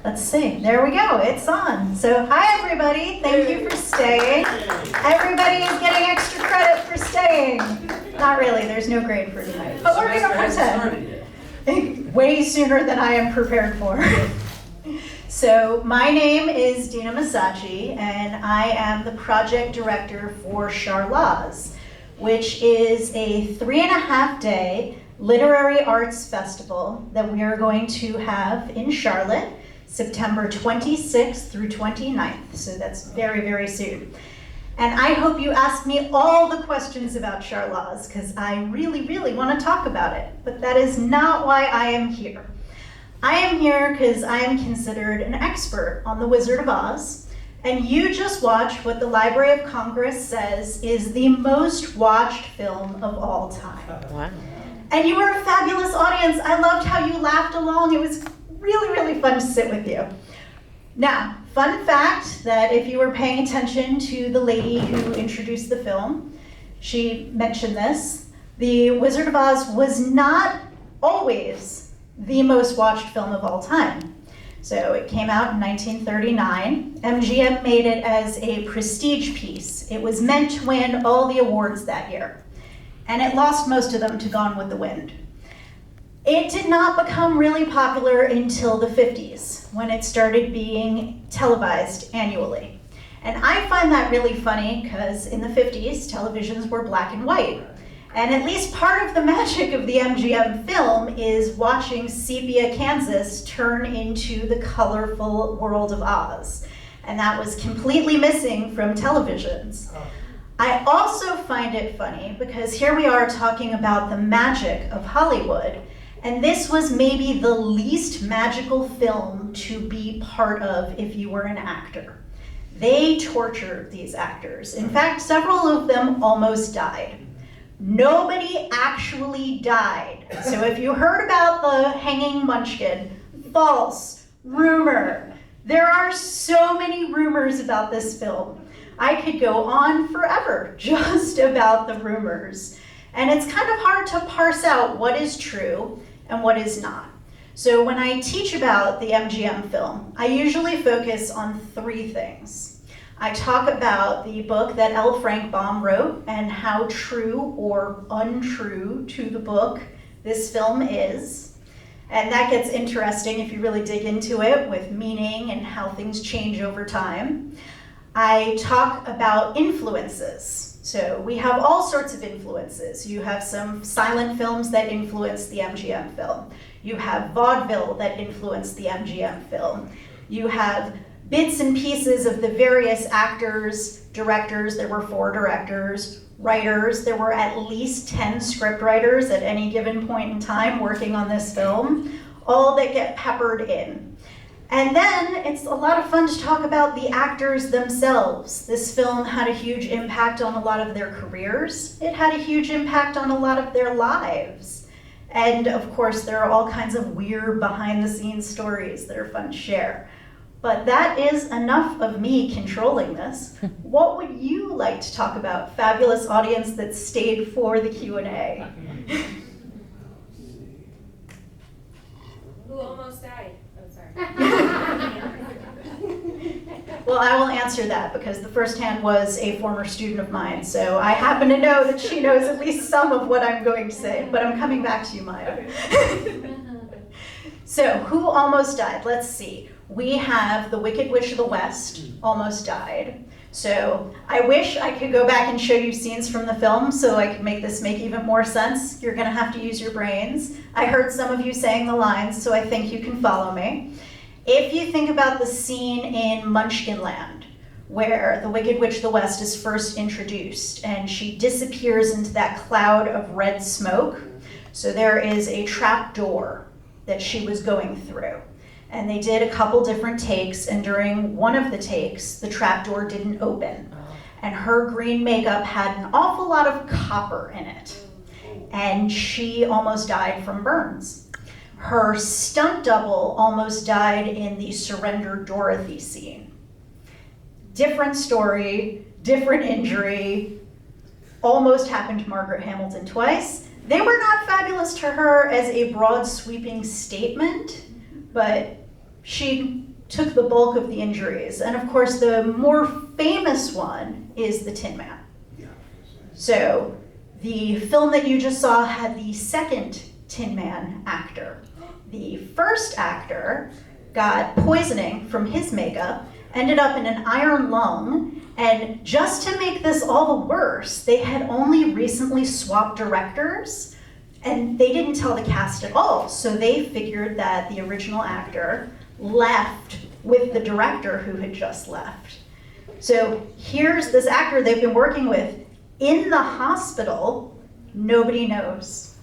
Let's see, there we go, it's on. So hi everybody, thank you for staying. Everybody is getting extra credit for staying. Not really, there's no grade for tonight, but we're gonna pretend. Way sooner than I am prepared for. So my name is Dina Massace and I am the project director for CharLOL, which is a 3.5-day literary arts festival that we are going to have in Charlotte, September 26th through 29th. So that's very, very soon. And I hope you ask me all the questions about CharLOL because I really, really want to talk about it. But that is not why I am here. I am here because I am considered an expert on The Wizard of Oz. And you just watched what the Library of Congress says is the most watched film of all time. Wow. And you were a fabulous audience. I loved how you laughed along. It was really, really fun to sit with you. Now, fun fact that if you were paying attention to the lady who introduced the film, she mentioned this. The Wizard of Oz was not always the most watched film of all time. So it came out in 1939. MGM made it as a prestige piece. It was meant to win all the awards that year. And it lost most of them to Gone with the Wind. It did not become really popular until the 50s, when it started being televised annually. And I find that really funny because in the 50s, televisions were black and white. And at least part of the magic of the MGM film is watching sepia Kansas turn into the colorful world of Oz. And that was completely missing from televisions. I also find it funny because here we are talking about the magic of Hollywood, and this was maybe the least magical film to be part of if you were an actor. They tortured these actors. In fact, several of them almost died. Nobody actually died. So if you heard about the hanging munchkin, false, rumor. There are so many rumors about this film. I could go on forever just about the rumors. And it's kind of hard to parse out what is true and what is not. So when I teach about the MGM film, I usually focus on 3 things. I talk about the book that L. Frank Baum wrote and how true or untrue to the book this film is. And that gets interesting if you really dig into it with meaning and how things change over time. I talk about influences. So we have all sorts of influences. You have some silent films that influence the MGM film. You have vaudeville that influence the MGM film. You have bits and pieces of the various actors, directors. There were 4 directors, writers. There were at least 10 script writers at any given point in time working on this film, all that get peppered in. And then it's a lot of fun to talk about the actors themselves. This film had a huge impact on a lot of their careers. It had a huge impact on a lot of their lives. And of course, there are all kinds of weird behind-the-scenes stories that are fun to share. But that is enough of me controlling this. What would you like to talk about, fabulous audience that stayed for the Q&A? Who almost died? Well, I will answer that because the first hand was a former student of mine, so I happen to know that she knows at least some of what I'm going to say, but I'm coming back to you, Maya. So, who almost died? Let's see. We have the Wicked Witch of the West almost died. So, I wish I could go back and show you scenes from the film so I could make this make even more sense. You're going to have to use your brains. I heard some of you saying the lines, so I think you can follow me. If you think about the scene in Munchkinland, where the Wicked Witch of the West is first introduced, and she disappears into that cloud of red smoke, so there is a trap door that she was going through. And they did a couple different takes, and during one of the takes, the trap door didn't open. And her green makeup had an awful lot of copper in it. And she almost died from burns. Her stunt double almost died in the Surrender Dorothy scene. Different story, different injury, almost happened to Margaret Hamilton twice. They were not fabulous to her as a broad sweeping statement, but she took the bulk of the injuries. And of course, the more famous one is the Tin Man. So the film that you just saw had the second Tin Man actor. The first actor got poisoning from his makeup, ended up in an iron lung, and just to make this all the worse, they had only recently swapped directors, and they didn't tell the cast at all. So they figured that the original actor left with the director who had just left. So here's this actor they've been working with in the hospital, nobody knows.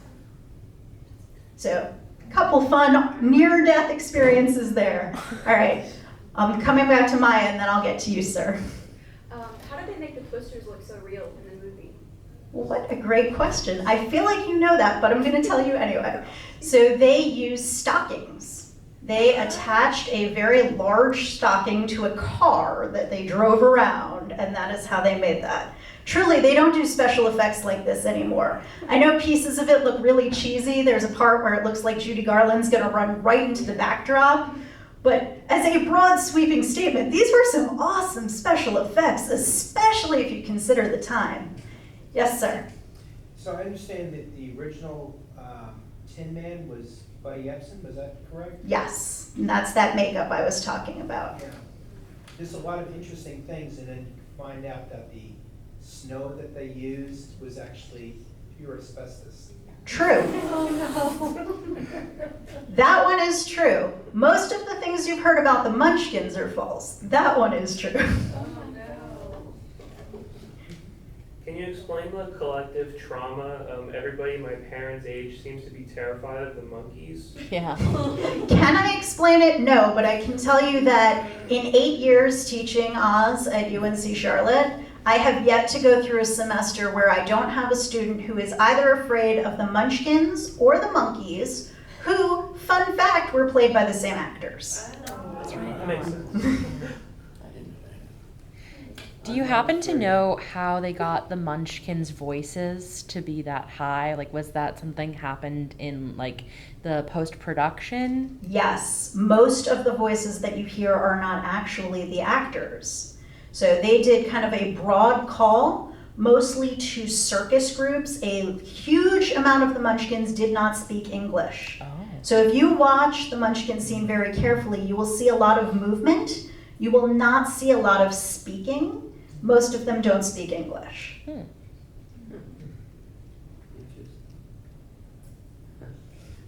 So a couple fun near-death experiences there. All right, I'll be coming back to Maya and then I'll get to you, sir. How did they make the posters look so real in the movie? What a great question. I feel like you know that, but I'm gonna tell you anyway. So they used stockings. They attached a very large stocking to a car that they drove around, and that is how they made that. Truly, they don't do special effects like this anymore. I know pieces of it look really cheesy. There's a part where it looks like Judy Garland's gonna run right into the backdrop. But as a broad sweeping statement, these were some awesome special effects, especially if you consider the time. Yes, sir. So I understand that the original Tin Man was Buddy Epson, was that correct? Yes, and that's that makeup I was talking about. Yeah. There's a lot of interesting things, and then you find out that the snow that they used was actually pure asbestos. True. That one is true. Most of the things you've heard about the Munchkins are false. That one is true. Can you explain the collective trauma? Everybody my parents' age seems to be terrified of the monkeys. Yeah. Can I explain it? No, but I can tell you that in 8 years teaching Oz at UNC CharlLit, I have yet to go through a semester where I don't have a student who is either afraid of the Munchkins or the monkeys, who, fun fact, were played by the same actors. That's right. That makes sense. Do you happen to know how they got the Munchkins' voices to be that high? Like, was that something happened in, like, the post-production? Yes, most of the voices that you hear are not actually the actors. So they did kind of a broad call, mostly to circus groups. A huge amount of the Munchkins did not speak English. Oh. So if you watch the Munchkin scene very carefully, you will see a lot of movement. You will not see a lot of speaking. Most of them don't speak English.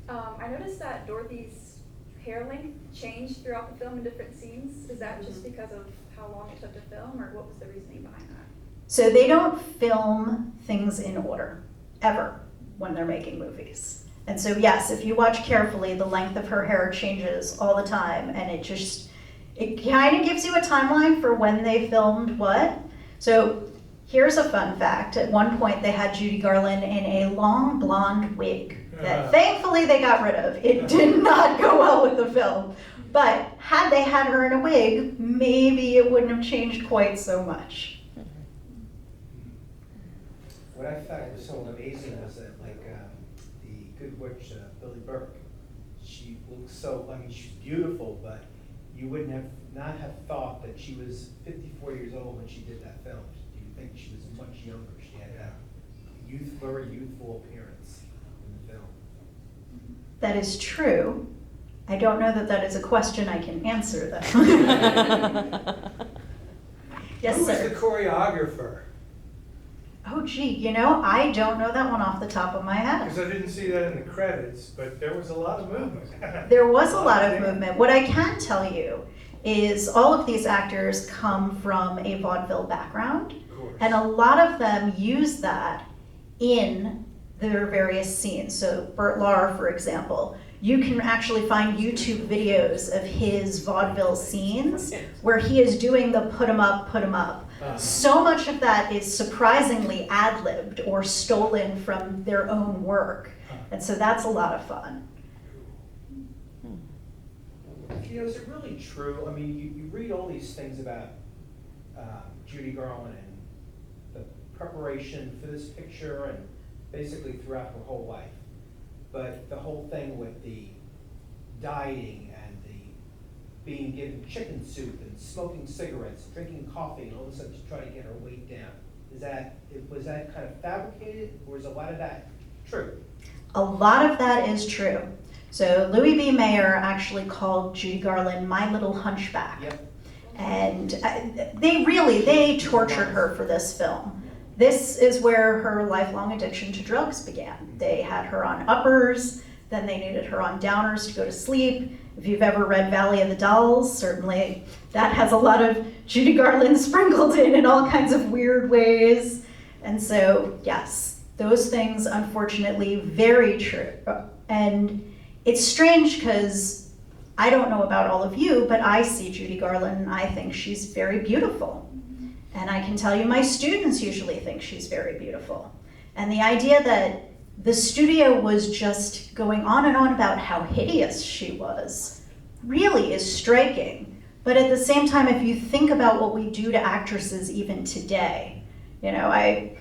I noticed that Dorothy's hair length changed throughout the film in different scenes. Is that just because of how long it took to film, or what was the reasoning behind that? So they don't film things in order, ever, when they're making movies. And so yes, if you watch carefully, the length of her hair changes all the time, and it kind of gives you a timeline for when they filmed what. So here's a fun fact. At one point, they had Judy Garland in a long blonde wig that thankfully they got rid of. It did not go well with the film. But had they had her in a wig, maybe it wouldn't have changed quite so much. What I found was so amazing was that, like, the Good Witch, Billy Burke, she looks so, I mean, she's beautiful, but you wouldn't have not have thought that she was 54 years old when she did that film. You think she was much younger. She had a very youthful appearance in the film. That is true. I don't know that that is a question I can answer, though. Yes, Who was sir. the choreographer? Oh, gee, I don't know that one off the top of my head. Because I didn't see that in the credits, but there was a lot of movement. There was a lot of movement. What I can tell you is all of these actors come from a vaudeville background, and a lot of them use that in their various scenes. So Bert Lahr, for example, you can actually find YouTube videos of his vaudeville scenes where he is doing the put 'em up, put 'em up. So much of that is surprisingly ad-libbed or stolen from their own work. And so that's a lot of fun. Is it really true? I mean, you read all these things about Judy Garland and the preparation for this picture and basically throughout her whole life. But the whole thing with the dieting and being given chicken soup and smoking cigarettes, drinking coffee, and all of a sudden to try to get her weight down. Was that kind of fabricated, or is a lot of that true? A lot of that is true. So Louis B. Mayer actually called Judy Garland my little hunchback. Yep. And they tortured her for this film. This is where her lifelong addiction to drugs began. They had her on uppers, then they needed her on downers to go to sleep. If you've ever read Valley of the Dolls, certainly that has a lot of Judy Garland sprinkled in all kinds of weird ways. And so, yes, those things, unfortunately, very true. And it's strange because I don't know about all of you, but I see Judy Garland and I think she's very beautiful. And I can tell you my students usually think she's very beautiful. And the idea that the studio was just going on and on about how hideous she was really is striking. But at the same time, if you think about what we do to actresses even today, I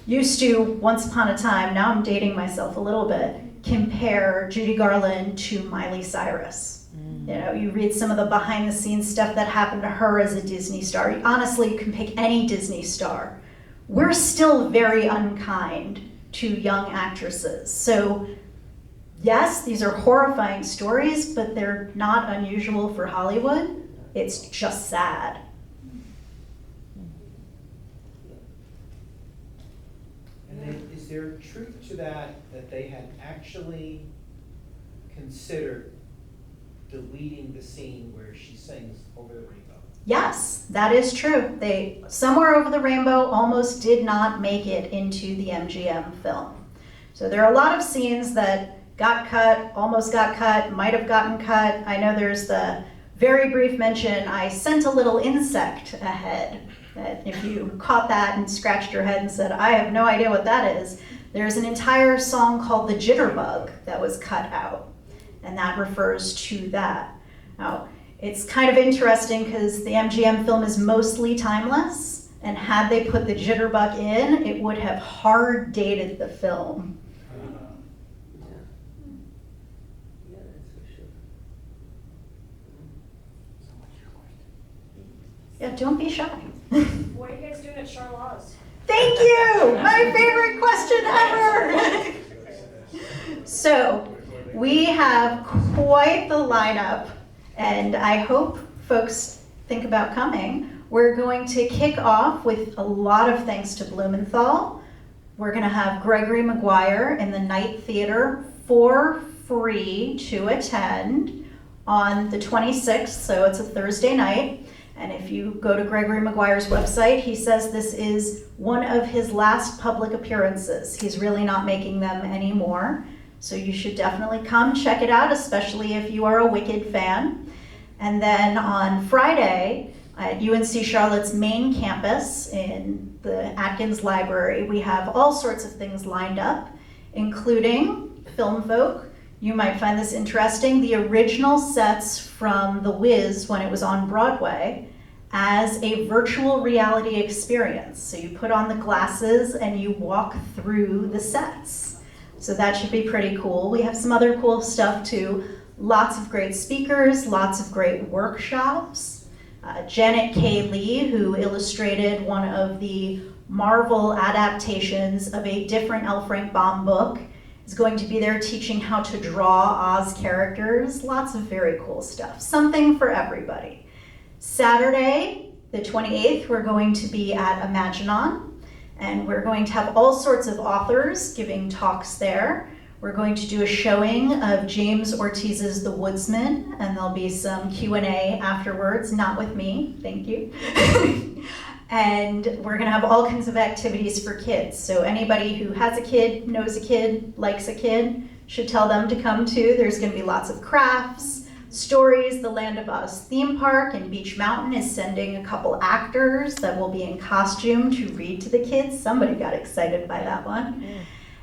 used to, once upon a time, now I'm dating myself a little bit, compare Judy Garland to Miley Cyrus. You read some of the behind the scenes stuff that happened to her as a Disney star. Honestly, you can pick any Disney star. We're still very unkind to young actresses. So yes, these are horrifying stories, but they're not unusual for Hollywood. It's just sad. And then, is there truth to that they had actually considered deleting the scene where she sings Over the Rainbow? Yes, that is true. They, Somewhere Over the Rainbow almost did not make it into the MGM film. So there are a lot of scenes that got cut, almost got cut, might have gotten cut. I know there's the very brief mention, I sent a little insect ahead. That if you caught that and scratched your head and said, I have no idea what that is, there's an entire song called the Jitterbug that was cut out. And that refers to that. Now, it's kind of interesting because the MGM film is mostly timeless, and had they put the Jitterbug in, it would have hard dated the film. Yeah, that's for sure. Yeah, don't be shy. What are you guys doing at CharLOL? Thank you! My favorite question ever! So, we have quite the lineup, and I hope folks think about coming. We're going to kick off with a lot of thanks to Blumenthal. We're going to have Gregory Maguire in the Night Theater for free to attend on the 26th, so it's a Thursday night. And if you go to Gregory Maguire's website, he says this is one of his last public appearances. He's really not making them anymore. So you should definitely come check it out, especially if you are a Wicked fan. And then on Friday at UNC Charlotte's main campus in the Atkins Library, we have all sorts of things lined up, including Film Folk. You might find this interesting, the original sets from The Wiz when it was on Broadway as a virtual reality experience. So you put on the glasses and you walk through the sets. So that should be pretty cool. We have some other cool stuff too. Lots of great speakers, lots of great workshops. Janet K. Lee, who illustrated one of the Marvel adaptations of a different L. Frank Baum book, is going to be there teaching how to draw Oz characters. Lots of very cool stuff. Something for everybody. Saturday, the 28th, we're going to be at Imaginon. And we're going to have all sorts of authors giving talks there. We're going to do a showing of James Ortiz's The Woodsman, and there'll be some Q&A afterwards, not with me, thank you. And we're gonna have all kinds of activities for kids. So anybody who has a kid, knows a kid, likes a kid, should tell them to come too. There's gonna be lots of crafts, stories. The Land of Oz theme park in Beach Mountain is sending a couple actors that will be in costume to read to the kids. Somebody got excited by that one.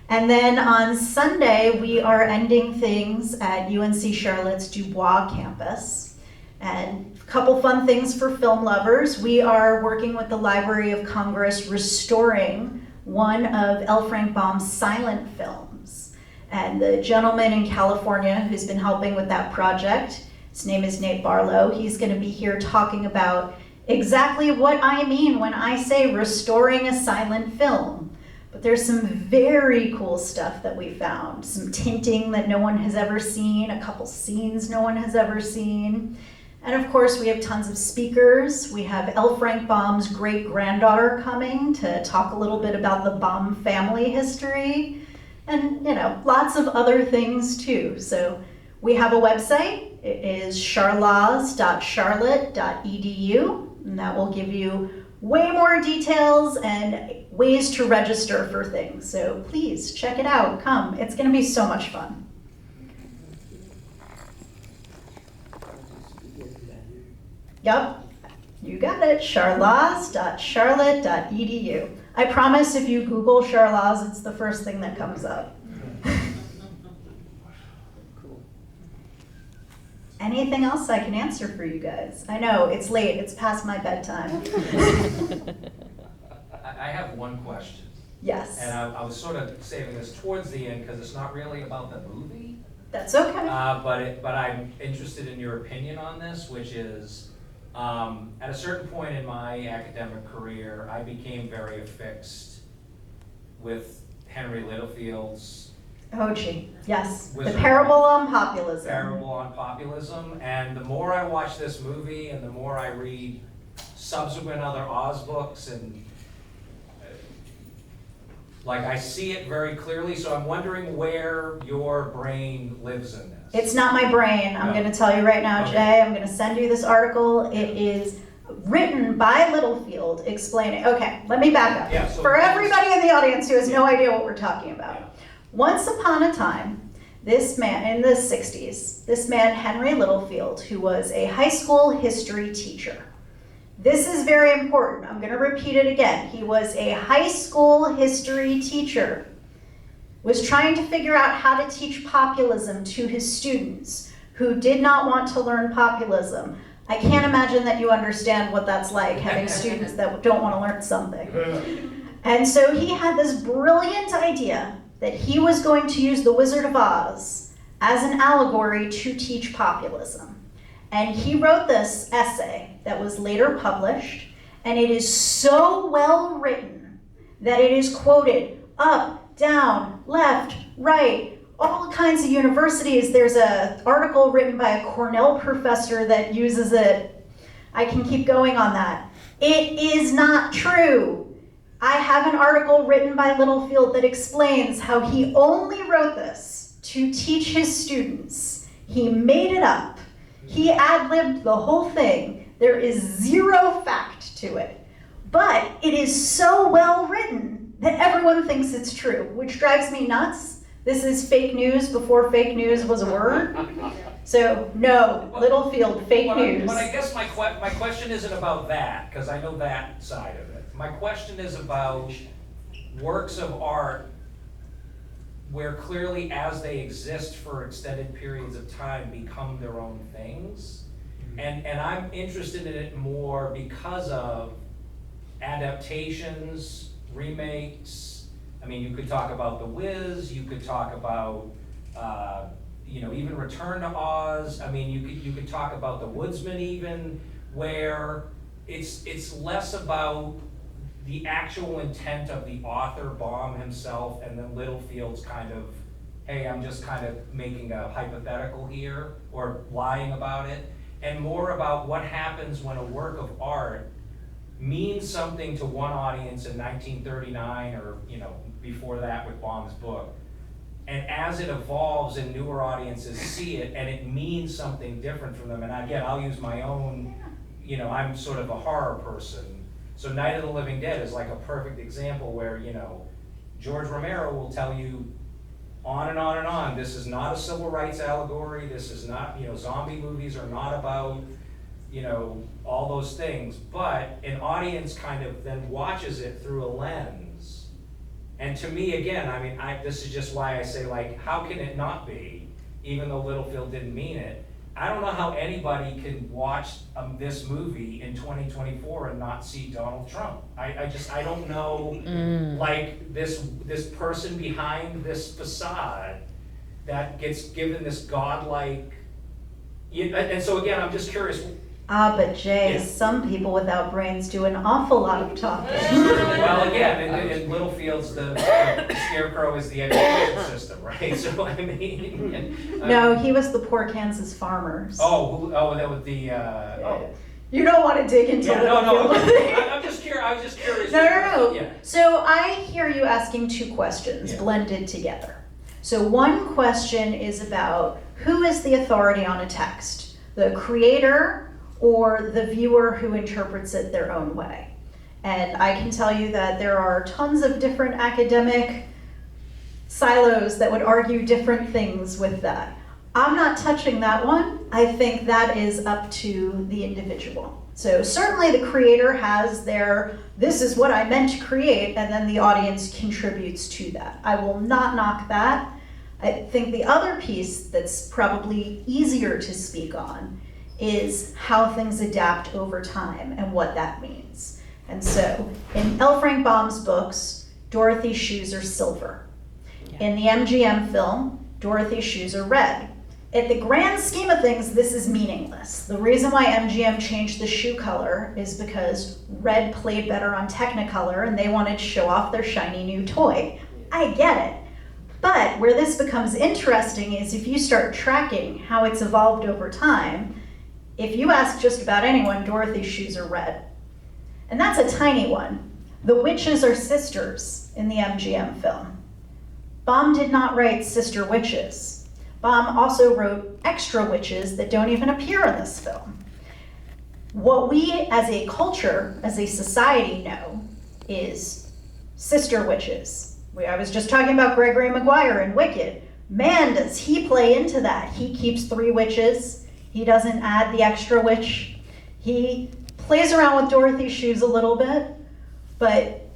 And then on Sunday, we are ending things at UNC Charlotte's Dubois campus. And a couple fun things for film lovers. We are working with the Library of Congress restoring one of L. Frank Baum's silent films. And the gentleman in California who's been helping with that project His name is Nate Barlow. He's going to be here talking about exactly what I mean when I say restoring a silent film. But there's some very cool stuff that we found. Some tinting that no one has ever seen, a couple scenes no one has ever seen. And of course, we have tons of speakers. We have L. Frank Baum's great-granddaughter coming to talk a little bit about the Baum family history. And, lots of other things too. So we have a website. It is charlaws.charlotte.edu, and that will give you way more details and ways to register for things. So please check it out. Come. It's going to be so much fun. Yep, you got it. charlaws.charlotte.edu. I promise if you Google CharLOL, it's the first thing that comes up. Anything else I can answer for you guys? I know, it's late, it's past my bedtime. I have one question. Yes. And I was sort of saving this towards the end because it's not really about the movie. That's okay. But I'm interested in your opinion on this, which is, at a certain point in my academic career, I became very affixed with Henry Littlefield's Oh gee, yes. Wizard. The Parable on Populism. Parable on Populism, and the more I watch this movie and the more I read subsequent other Oz books, and I see it very clearly, so I'm wondering where your brain lives in this. It's not my brain. I'm going to tell you right now, Okay. Jay. I'm going to send you this article. It is written by Littlefield explaining. Okay, let me back up. Yeah, so For everybody in the audience who has no idea what we're talking about. Yeah. Once upon a time, this man, in the 60s, this man, Henry Littlefield, who was a high school history teacher. This is very important. I'm going to repeat it again. He was a high school history teacher, was trying to figure out how to teach populism to his students who did not want to learn populism. I can't imagine that you understand what that's like, having students that don't want to learn something. And so he had this brilliant idea that he was going to use the Wizard of Oz as an allegory to teach populism. And he wrote this essay that was later published, and it is so well written that it is quoted up, down, left, right, all kinds of universities. There's an article written by a Cornell professor that uses it. I can keep going on that. It is not true. I have an article written by Littlefield that explains how he only wrote this to teach his students. He made it up. He ad-libbed the whole thing. There is zero fact to it. But it is so well written that everyone thinks it's true, which drives me nuts. This is fake news before fake news was a word. So no, Littlefield, fake news. But I guess my question isn't about that, because I know that side of it. My question is about works of art where clearly as they exist for extended periods of time become their own things. And I'm interested in it more because of adaptations, remakes. I mean, you could talk about The Wiz, you could talk about even Return to Oz. I mean, you could talk about The Woodsman even, where it's less about the actual intent of the author, Baum himself, and then Littlefield's kind of, hey, I'm just kind of making a hypothetical here, or lying about it, and more about what happens when a work of art means something to one audience in 1939, or before that with Baum's book, and as it evolves and newer audiences see it, and it means something different from them. And again, I'll use my own, I'm sort of a horror person. So Night of the Living Dead is like a perfect example where, George Romero will tell you on and on and on, this is not a civil rights allegory, this is not, zombie movies are not about, all those things, but an audience kind of then watches it through a lens. And to me, again, this is just why I say, how can it not be, even though Littlefield didn't mean it? I don't know how anybody can watch this movie in 2024 and not see Donald Trump. I don't know, this person behind this facade that gets given this godlike And so again, I'm just curious. But Jay, Yeah. some people without brains do an awful lot of talking. Well, again, in Littlefields, the scarecrow is the education system, right? So I mean. No, he was the poor Kansas farmers. That was the, You don't want to dig into Yeah, no, Littlefield. I'm just curious, I was just curious. No. Yeah. So I hear you asking two questions Yeah. blended together. So one question is about who is the authority on a text, the creator or the viewer who interprets it their own way. And I can tell you that there are tons of different academic silos that would argue different things with that. I'm not touching that one. I think that is up to the individual. So certainly the creator has their, this is what I meant to create, and then the audience contributes to that. I will not knock that. I think the other piece that's probably easier to speak on is how things adapt over time and what that means. And so in L. Frank Baum's books, Dorothy's shoes are silver. In the MGM film, Dorothy's shoes are red. At the grand scheme of things, this is meaningless. The reason why MGM changed the shoe color is because red played better on Technicolor and they wanted to show off their shiny new toy. I get it. But where this becomes interesting is if you start tracking how it's evolved over time. If you ask just about anyone, Dorothy's shoes are red. And that's a tiny one. The witches are sisters in the MGM film. Baum did not write sister witches. Baum also wrote extra witches that don't even appear in this film. What we as a culture, as a society know is sister witches. I was just talking about Gregory Maguire in Wicked. Man, does he play into that. He keeps 3 witches. He doesn't add the extra witch. He plays around with Dorothy's shoes a little bit, but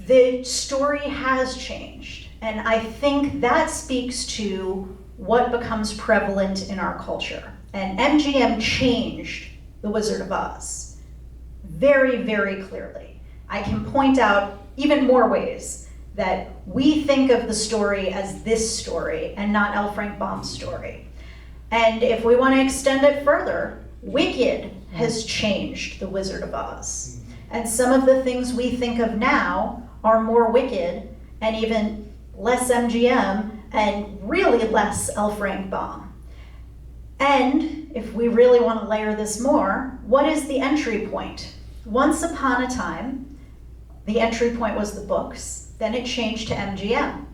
the story has changed. And I think that speaks to what becomes prevalent in our culture. And MGM changed The Wizard of Oz very, very clearly. I can point out even more ways that we think of the story as this story and not L. Frank Baum's story. And if we want to extend it further, Wicked has changed The Wizard of Oz. And some of the things we think of now are more Wicked and even less MGM and really less L. Frank Baum. And if we really want to layer this more, what is the entry point? Once upon a time, the entry point was the books, then it changed to MGM.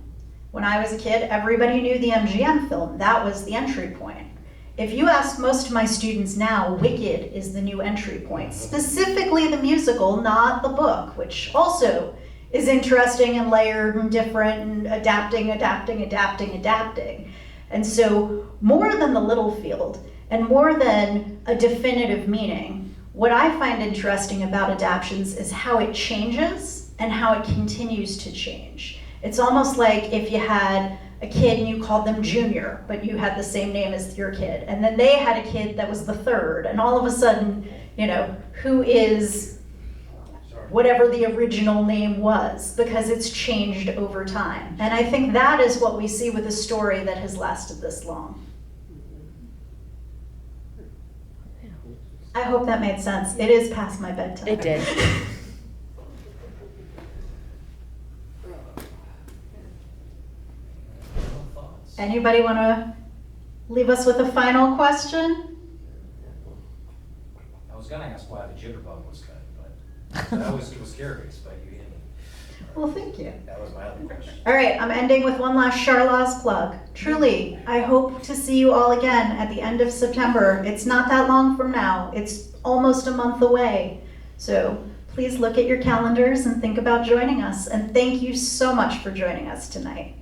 When I was a kid, everybody knew the MGM film. That was the entry point. If you ask most of my students now, Wicked is the new entry point, specifically the musical, not the book, which also is interesting and layered and different and adapting. And so more than the Littlefield and more than a definitive meaning, what I find interesting about adaptations is how it changes and how it continues to change. It's almost like if you had a kid and you called them Junior, but you had the same name as your kid, and then they had a kid that was the third, and all of a sudden, who is whatever the original name was, because it's changed over time. And I think that is what we see with a story that has lasted this long. I hope that made sense. It is past my bedtime. It did. Anybody want to leave us with a final question? I was gonna ask why the Jitterbug was cut, but I was curious, but you didn't. Well, thank you. That was my other question. All right, I'm ending with one last CharLOL plug. Truly, I hope to see you all again at the end of September. It's not that long from now. It's almost a month away. So please look at your calendars and think about joining us. And thank you so much for joining us tonight.